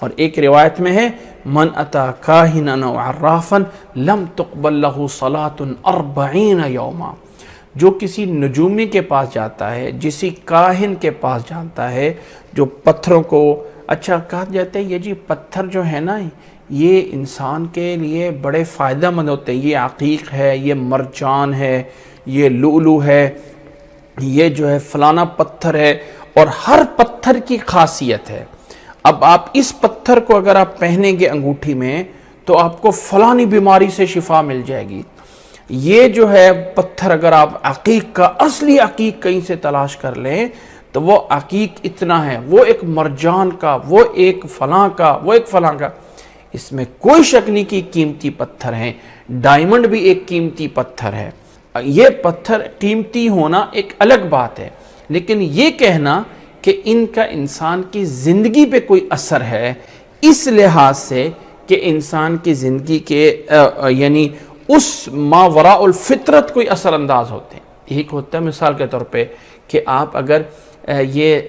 اور ایک روایت میں ہے من اتا کاہنن او عرافن لم تقبل لہ صلاۃ 40 یوما، جو کسی نجومی کے پاس جاتا ہے، کسی کاہن کے پاس جاتا ہے جو پتھروں کو اچھا کہا جاتا ہے، یہ جی پتھر جو ہے نا یہ انسان کے لیے بڑے فائدہ مند ہوتے ہیں، یہ عقیق ہے، یہ مرجان ہے، یہ لؤلؤ ہے، یہ جو ہے فلانا پتھر ہے، اور ہر پتھر کی خاصیت ہے۔ اب آپ اس پتھر کو اگر آپ پہنیں گے انگوٹھی میں تو آپ کو فلانی بیماری سے شفا مل جائے گی۔ یہ جو ہے پتھر اگر آپ عقیق کا، اصلی عقیق کہیں سے تلاش کر لیں تو وہ عقیق اتنا ہے، وہ ایک مرجان کا، وہ ایک فلاں کا، وہ ایک فلاں کا، اس میں کوئی شک نہیں کہ قیمتی پتھر ہیں۔ ڈائمنڈ بھی ایک قیمتی پتھر ہے۔ یہ پتھر قیمتی ہونا ایک الگ بات ہے، لیکن یہ کہنا کہ ان کا انسان کی زندگی پہ کوئی اثر ہے، اس لحاظ سے کہ انسان کی زندگی کے یعنی اس ماوراء الفطرت کوئی اثر انداز ہوتے ہیں۔ ایک ہوتا ہے مثال کے طور پہ کہ آپ اگر یہ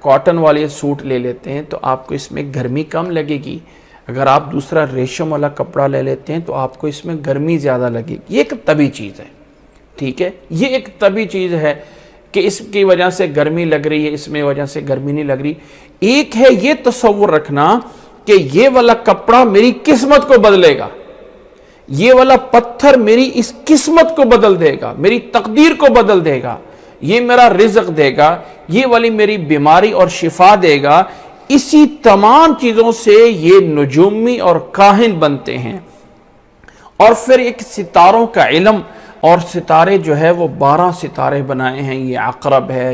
کاٹن والے سوٹ لے لیتے ہیں تو آپ کو اس میں گرمی کم لگے گی، اگر آپ دوسرا ریشم والا کپڑا لے لیتے ہیں تو آپ کو اس میں گرمی زیادہ لگے گی۔ یہ ایک طبعی چیز ہے، ٹھیک ہے، یہ ایک طبعی چیز ہے کہ اس کی وجہ سے گرمی لگ رہی ہے، اس میں وجہ سے گرمی نہیں لگ رہی۔ ایک ہے یہ تصور رکھنا کہ یہ والا کپڑا میری قسمت کو بدلے گا، یہ والا پتھر میری اس قسمت کو بدل دے گا، میری تقدیر کو بدل دے گا، یہ میرا رزق دے گا، یہ والی میری بیماری اور شفا دے گا۔ اسی تمام چیزوں سے یہ نجومی اور کاہن بنتے ہیں۔ اور پھر ایک ستاروں کا علم، اور ستارے جو ہے وہ 12 ستارے بنائے ہیں، یہ عقرب ہے،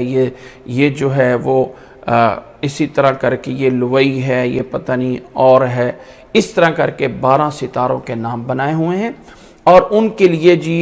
یہ جو ہے وہ اسی طرح کر کے یہ لوئی ہے، یہ پتہ نہیں اور ہے، اس طرح کر کے 12 ستاروں کے نام بنائے ہوئے ہیں۔ اور ان کے لیے جی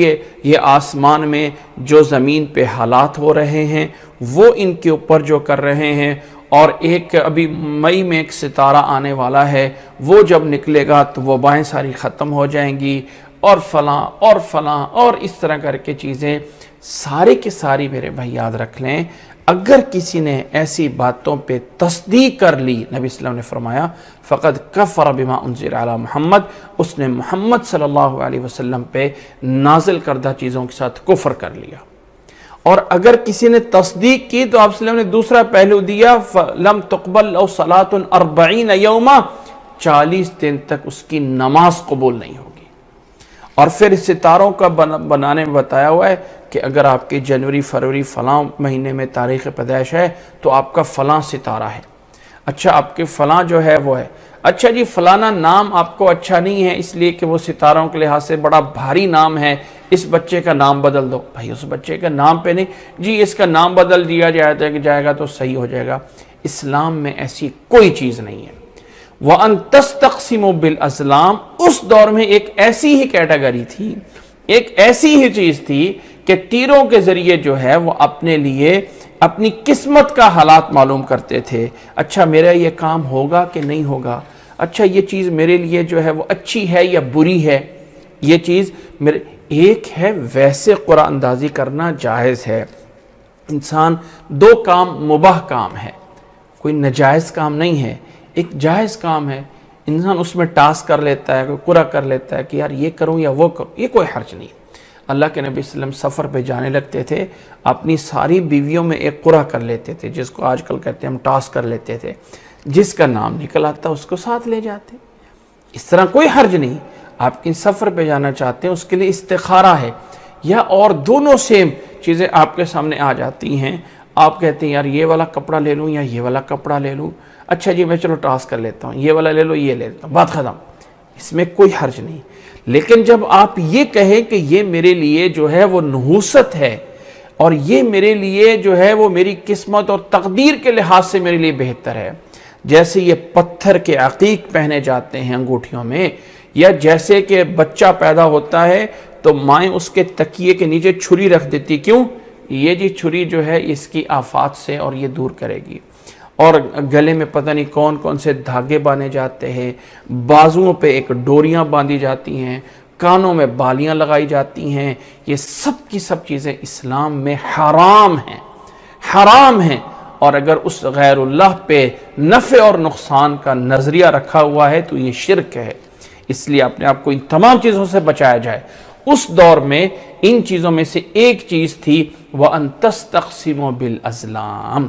یہ آسمان میں جو زمین پہ حالات ہو رہے ہیں وہ ان کے اوپر جو کر رہے ہیں، اور ایک ابھی مئی میں ایک ستارہ آنے والا ہے، وہ جب نکلے گا تو وبائیں ساری ختم ہو جائیں گی، اور فلاں اور فلاں، اور اس طرح کر کے چیزیں سارے کے ساری میرے بھائی یاد رکھ لیں۔ اگر کسی نے ایسی باتوں پہ تصدیق کر لی، نبی صلی اللہ علیہ وسلم نے فرمایا فقد کفر بما انزل علی محمد، اس نے محمد صلی اللہ علیہ وسلم پہ نازل کردہ چیزوں کے ساتھ کفر کر لیا۔ اور اگر کسی نے تصدیق کی تو آپ صلی اللہ علیہ وسلم نے دوسرا پہلو دیا، لم تقبل لو صلاۃ 40 یوما، 40 دن تک اس کی نماز قبول نہیں ہوگی۔ اور پھر ستاروں کا بنانے میں بتایا ہوا ہے کہ اگر آپ کی جنوری فروری فلاں مہینے میں تاریخ پیدائش ہے تو آپ کا فلاں ستارہ ہے، اچھا آپ کے فلاں جو ہے وہ ہے، اچھا جی فلانا نام آپ کو اچھا نہیں ہے اس لیے کہ وہ ستاروں کے لحاظ سے بڑا بھاری نام ہے، اس بچے کا نام بدل دو۔ بھائی اس بچے کا نام پہ نہیں، جی اس کا نام بدل دیا جائے گا تو صحیح ہو جائے گا۔ اسلام میں ایسی کوئی چیز نہیں ہے۔ وَأَن تَسْتَقْسِمُوا بِالْأَزْلَامِ، اس دور میں ایک ایسی ہی کیٹیگری تھی، ایک ایسی ہی چیز تھی کہ تیروں کے ذریعے جو ہے وہ اپنے لیے اپنی قسمت کا حالات معلوم کرتے تھے۔ اچھا میرا یہ کام ہوگا کہ نہیں ہوگا، اچھا یہ چیز میرے لیے جو ہے وہ اچھی ہے یا بری ہے، یہ چیز میرے ایک ہے ویسے قرآن اندازی کرنا جائز ہے۔ انسان 2 کام مباح کام ہے، کوئی نجائز کام نہیں ہے، ایک جائز کام ہے، انسان اس میں ٹاسک کر لیتا ہے، کوئی قرعہ کر لیتا ہے کہ یار یہ کروں یا وہ کروں، یہ کوئی حرج نہیں۔ اللہ کے نبی صلی اللہ علیہ وسلم سفر پہ جانے لگتے تھے، اپنی ساری بیویوں میں ایک قرعہ کر لیتے تھے، جس کو آج کل کہتے ہیں ہم ٹاسک کر لیتے تھے، جس کا نام نکل آتا اس کو ساتھ لے جاتے، اس طرح کوئی حرج نہیں۔ آپ کن سفر پہ جانا چاہتے ہیں اس کے لیے استخارہ ہے، یا اور دونوں سیم چیزیں آپ کے سامنے آ جاتی ہیں، آپ کہتے ہیں یار یہ والا کپڑا لے لوں یا یہ والا کپڑا لے لوں، اچھا جی میں چلو ٹاسک کر لیتا ہوں، یہ والا لے لو یہ لے لیتا ہوں، بات ختم، اس میں کوئی حرج نہیں۔ لیکن جب آپ یہ کہیں کہ یہ میرے لیے جو ہے وہ نحوست ہے، اور یہ میرے لیے جو ہے وہ میری قسمت اور تقدیر کے لحاظ سے میرے لیے بہتر ہے، جیسے یہ پتھر کے عقیق پہنے جاتے ہیں انگوٹھیوں میں، یا جیسے کہ بچہ پیدا ہوتا ہے تو مائیں اس کے تکیے کے نیچے چھری رکھ دیتی، کیوں؟ یہ جی چھری جو ہے اس کی آفات سے اور یہ دور کرے گی، اور گلے میں پتہ نہیں کون کون سے دھاگے باندھے جاتے ہیں، بازوؤں پہ ایک ڈوریاں باندھی جاتی ہیں، کانوں میں بالیاں لگائی جاتی ہیں، یہ سب کی سب چیزیں اسلام میں حرام ہیں، حرام ہیں۔ اور اگر اس غیر اللہ پہ نفع اور نقصان کا نظریہ رکھا ہوا ہے تو یہ شرک ہے۔ اس لیے اپنے آپ کو ان تمام چیزوں سے بچایا جائے۔ اس دور میں ان چیزوں میں سے ایک چیز تھی وَأَن تَسْتَقْسِمُوا بِالْأَزْلَامِ،